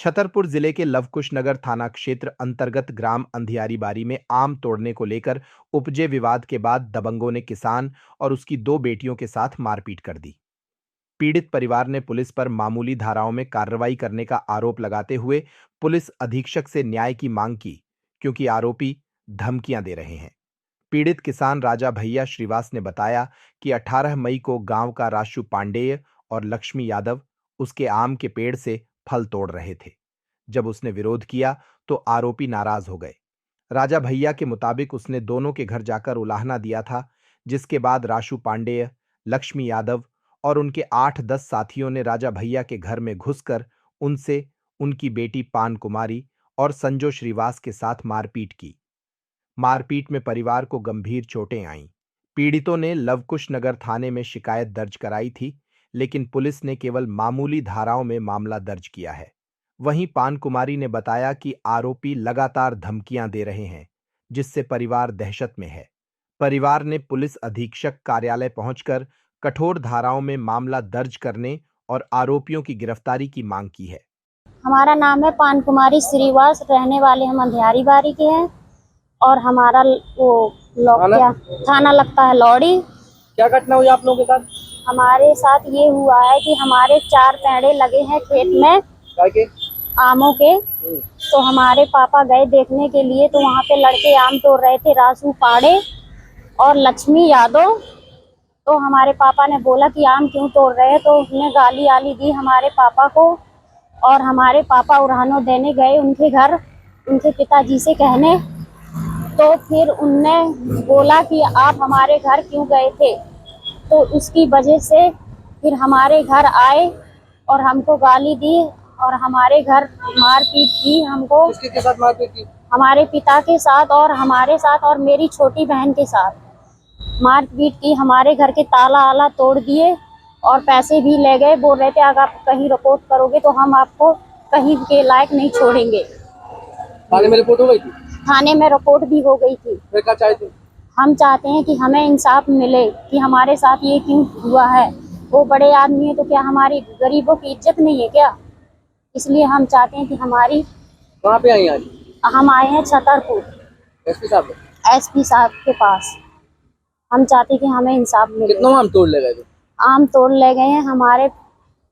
छतरपुर जिले के लवकुश नगर थाना क्षेत्र अंतर्गत ग्राम अंधियारी में आम तोड़ने को लेकर उपजे विवाद के बाद दबंगों ने किसान और उसकी दो बेटियों के साथ मारपीट कर दी। पीड़ित परिवार ने पुलिस पर मामूली धाराओं में कार्रवाई करने का आरोप लगाते हुए पुलिस अधीक्षक से न्याय की मांग की, क्योंकि आरोपी धमकियां दे रहे हैं। पीड़ित किसान राजा भैया श्रीवास ने बताया कि 18 मई को गांव का राशु पांडेय और लक्ष्मी यादव उसके आम के पेड़ से फल तोड़ रहे थे। जब उसने विरोध किया तो आरोपी नाराज हो गए। राजा भैया के मुताबिक उसने दोनों के घर जाकर उलाहना दिया था, जिसके बाद राशु पांडेय, लक्ष्मी यादव और उनके 8-10 साथियों ने राजा भैया के घर में घुसकर उनसे उनकी बेटी पान कुमारी और संजो श्रीवास के साथ मारपीट की। मारपीट में परिवार को गंभीर चोटें आईं। पीड़ितों ने लवकुश नगर थाने में शिकायत दर्ज कराई थी, लेकिन पुलिस ने केवल मामूली धाराओं में मामला दर्ज किया है। वहीं पान कुमारी ने बताया कि आरोपी लगातार धमकियां दे रहे हैं, जिससे परिवार दहशत में है। परिवार ने पुलिस अधीक्षक कार्यालय पहुंचकर कठोर धाराओं में मामला दर्ज करने और आरोपियों की गिरफ्तारी की मांग की है। हमारा नाम है पान कुमारी श्रीवास, रहने वाले हम अंधियारी बारी के हैं और हमारा थाना लगता है लौड़ी। क्या घटना हुई आप लोगों के साथ? हमारे साथ ये हुआ है कि हमारे 4 पेड़े लगे हैं खेत में के? आमों के। तो हमारे पापा गए देखने के लिए, तो वहाँ पे लड़के आम तोड़ रहे थे, रासू पाड़े और लक्ष्मी यादव। तो हमारे पापा ने बोला कि आम क्यों तोड़ रहे हैं, तो उसने गाली आली दी हमारे पापा को। और हमारे पापा उड़ानो देने गए उनके घर, उनके पिताजी से कहने। तो फिर उनने बोला कि आप हमारे घर क्यों गए थे, तो उसकी वजह से फिर हमारे घर आए और हमको गाली दी और हमारे घर मारपीट की। हमको किसके साथ मारपीट की? हमारे पिता के साथ और हमारे साथ और मेरी छोटी बहन के साथ मारपीट की। हमारे घर के ताला आला तोड़ दिए और पैसे भी ले गए। बोल रहे थे अगर आप कहीं रिपोर्ट करोगे तो हम आपको कहीं के लायक नहीं छोड़ेंगे। थाने में रिपोर्ट हो गई थी? थाने में रिपोर्ट भी हो गई थी। फिर क्या चाहते? हम चाहते हैं कि हमें इंसाफ मिले कि हमारे साथ ये क्यों हुआ है। वो बड़े आदमी है तो क्या हमारी गरीबों की इज्जत नहीं है क्या? इसलिए हम चाहते हैं कि हमारी। कहाँ पे आई आज? हम आए हैं छतरपुर एसपी साहब के पास। हम चाहते हैं कि हमें इंसाफ मिले। कितना आम तोड़ ले गए थे? आम तोड़ ले गए हैं हमारे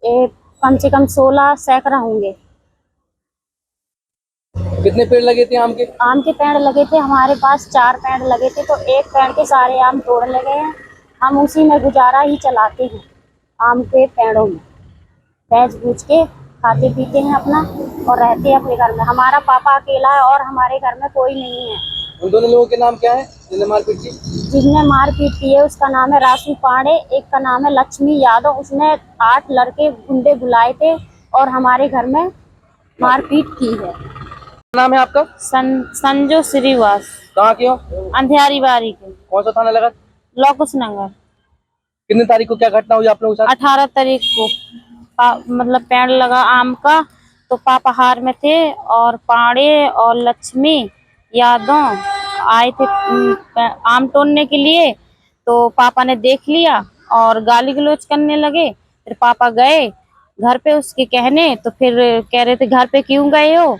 कम से कम 16 सैकड़ा होंगे। कितने पेड़ लगे थे आम के? आम के पेड़ लगे थे हमारे पास 4 पेड़ लगे थे, तो एक पेड़ के सारे आम तोड़ ले गए हैं। हम उसी में गुजारा ही चलाते हैं, आम के पेड़ों में बेच बूझ के खाते पीते हैं अपना और रहते हैं अपने घर में। हमारा पापा अकेला है और हमारे घर में कोई नहीं है। उन दोनों लोगों के नाम क्या है जिन्हें मारपीट की? जिसने मारपीट की है उसका नाम है रासू पांडे, एक का नाम है लक्ष्मी यादव। उसने 8 लड़के गुंडे बुलाए थे और हमारे घर में मारपीट की है। नाम है आपका? संजो श्रीवास। कहाँ के हो? अंधियारी बारी के। कौन सा थाना लगा? लवकुश नगर। कितने तारीख को क्या घटना हुई आप लोगों के साथ? 18 तारीख को मतलब पेड़ लगा आम का, तो पापा हार में थे और पांडे और लक्ष्मी यादव आए थे आम तोड़ने के लिए। तो पापा ने देख लिया और गाली गलौज करने लगे। फिर पापा गए घर पे उसके कहने, तो फिर कह रहे थे घर पे क्यों गए हो,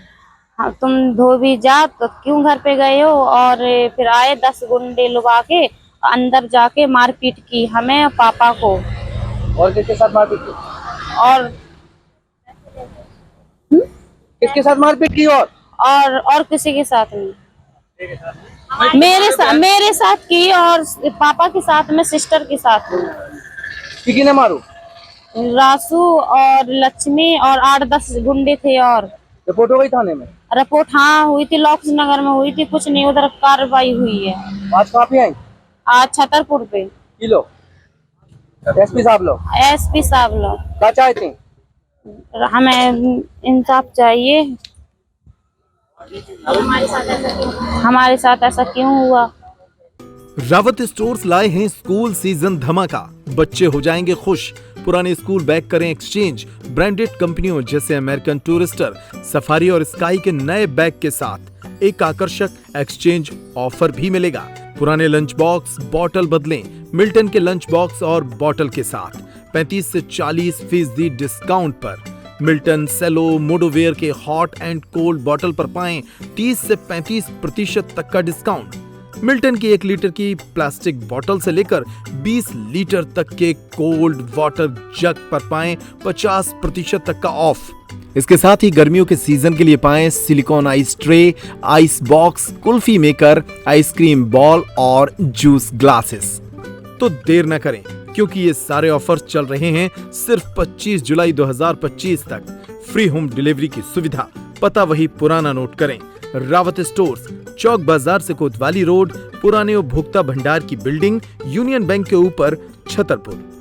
हाँ, तुम धोबी जात तो क्यों घर पे गए हो। और फिर आए 10 गुंडे लोग आके अंदर जाके मारपीट की हमें पापा को। और किसके साथ मारपीट की? और किसके साथ मारपीट की? और किसी के साथ नहीं, मेरे साथ की और पापा के साथ में सिस्टर के साथ। किसी ने मारू? रासू और लक्ष्मी और 8-10 गुंडे थे। और रिपोर्ट हो गई थाने में? रिपोर्ट हाँ हुई थी, लवकुश नगर में हुई थी, कुछ नहीं उधर कार्रवाई हुई है। आज कहाँ पे आई? आज छतरपुर पे। किलो एसपी साहब लोग क्या चाहते हैं? हमें इंसाफ चाहिए। हमारे साथ ऐसा क्यों हुआ? रावत स्टोर्स लाए हैं स्कूल सीजन धमाका। बच्चे हो जाएंगे खुश। पुराने स्कूल बैग करें एक्सचेंज। ब्रांडेड कंपनियों जैसे अमेरिकन टूरिस्टर, सफारी और स्काई के नए बैग के साथ एक आकर्षक एक्सचेंज ऑफर भी मिलेगा। पुराने लंच बॉक्स बॉटल बदलें मिल्टन के लंच बॉक्स और बॉटल के साथ 35 से 40% डिस्काउंट पर। मिल्टन सेलो मोडोवेयर के हॉट एंड कोल्ड बॉटल पर पाएं 30 से 35% तक का डिस्काउंट। मिल्टन की 1 लीटर की प्लास्टिक बोतल से लेकर 20 लीटर तक के कोल्ड वाटर जग पर पाएं 50% तक का ऑफ। इसके साथ ही गर्मियों के सीजन के लिए पाएं silicon ice tray, ice box, kulfi maker, ice cream ball और जूस ग्लासेस। तो देर न करें, क्योंकि ये सारे ऑफर्स चल रहे हैं सिर्फ 25 जुलाई 2025 तक। फ्री होम डिलीवरी की सुविधा। पता वही पुराना नोट करें, रावत स्टोर्स, चौक बाजार से कोतवाली रोड, पुराने उपभोक्ता भंडार की बिल्डिंग, यूनियन बैंक के ऊपर, छतरपुर।